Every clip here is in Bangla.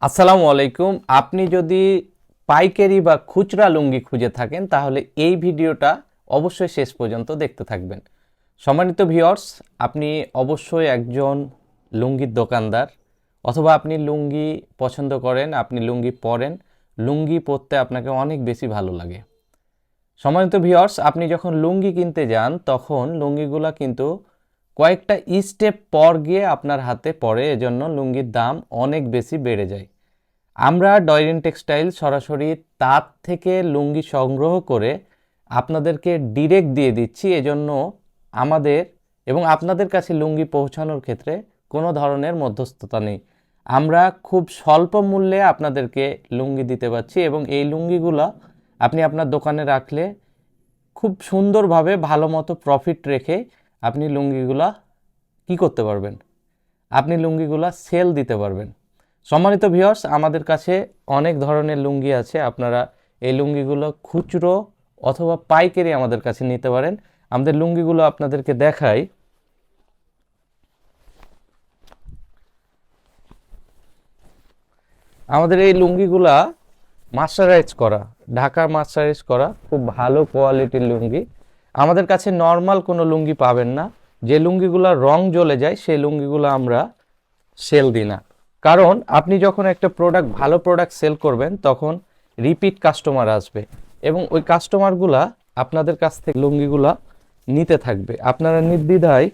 আসসালামু আলাইকুম। আপনি যদি পাইকারি বা খুচরা লুঙ্গি খুঁজে থাকেন তাহলে এই ভিডিওটা অবশ্যই শেষ পর্যন্ত দেখতে থাকবেন। সম্মানিত ভিউয়ার্স, আপনি অবশ্যই একজন লুঙ্গির দোকানদার অথবা আপনি লুঙ্গি পছন্দ করেন, আপনি লুঙ্গি পরেন, লুঙ্গি পরতে আপনাকে অনেক বেশি ভালো লাগে। সম্মানিত ভিউয়ার্স, আপনি যখন লুঙ্গি কিনতে যান তখন লুঙ্গিগুলা কিন্তু কয়েকটা স্টেপ পর গিয়ে আপনার হাতে পড়ে, এজন্য লুঙ্গির দাম অনেক বেশি বেড়ে যায়। আমরা ডয়রিন টেক্সটাইল সরাসরি তাঁত থেকে লুঙ্গি সংগ্রহ করে আপনাদেরকে ডিরেক্ট দিয়ে দিচ্ছি, এজন্য আমাদের এবং আপনাদের কাছে লুঙ্গি পৌঁছানোর ক্ষেত্রে কোনো ধরনের মধ্যস্থতা নেই। আমরা খুব স্বল্প মূল্যে আপনাদেরকে লুঙ্গি দিতে পারছি এবং এই লুঙ্গিগুলো আপনি আপনার দোকানে রাখলে খুব সুন্দরভাবে ভালো মতো প্রফিট রেখে আপনি লুঙ্গিগুলা কি করতে পারবেন, আপনি লুঙ্গিগুলা সেল দিতে পারবেন। সম্মানিত ভিউয়ার্স, আমাদের কাছে অনেক ধরনের লুঙ্গি আছে। আপনারা এই লুঙ্গিগুলো খুচরো অথবা পাইকারি আমাদের কাছে নিতে পারেন। আমাদের লুঙ্গিগুলো আপনাদেরকে দেখাই। আমাদের এই লুঙ্গিগুলা মার্সারাইজ করা, ঢাকা মার্সারাইজ করা, খুব ভালো কোয়ালিটির লুঙ্গি। আমাদের কাছে নর্মাল কোনো লুঙ্গি পাবেন না। যে লুঙ্গিগুলা রং জ্বলে যায় সেই লুঙ্গিগুলো আমরা সেল দিই না। কারণ আপনি যখন একটা প্রোডাক্ট, ভালো প্রোডাক্ট সেল করবেন তখন রিপিট কাস্টমার আসবে এবং ওই কাস্টমারগুলা আপনাদের কাছ থেকে লুঙ্গিগুলা নিতে থাকবে। আপনারা নির্দ্বিধায়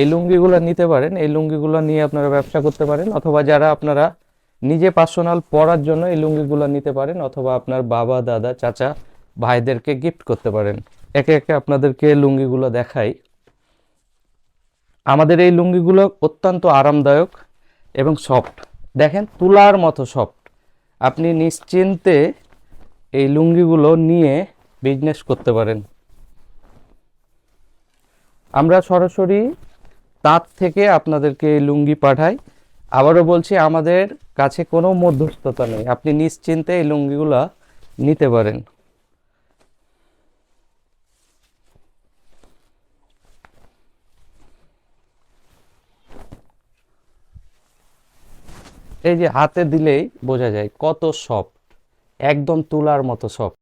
এই লুঙ্গিগুলো নিতে পারেন। এই লুঙ্গিগুলো নিয়ে আপনারা ব্যবসা করতে পারেন, অথবা যারা আপনারা নিজে পার্সোনাল পরার জন্য এই লুঙ্গিগুলো নিতে পারেন, অথবা আপনার বাবা, দাদা, চাচা, ভাইদেরকে গিফট করতে পারেন। একে একে আপনাদেরকে লুঙ্গিগুলো দেখাই। আমাদের এই লুঙ্গিগুলো অত্যন্ত আরামদায়ক এবং সফট। দেখেন, তুলার মতো সফট। আপনি নিশ্চিন্তে এই লুঙ্গিগুলো নিয়ে বিজনেস করতে পারেন। আমরা সরাসরি তাঁত থেকে আপনাদেরকে এই লুঙ্গি পাঠাই। আবারও বলছি, আমাদের কাছে কোনো মধ্যস্থতা নেই, আপনি নিশ্চিন্তে এই লুঙ্গিগুলো নিতে পারেন। এই যে হাতে দিলেই বোঝা যায় কত সফট, একদম তুলার মতো সফট।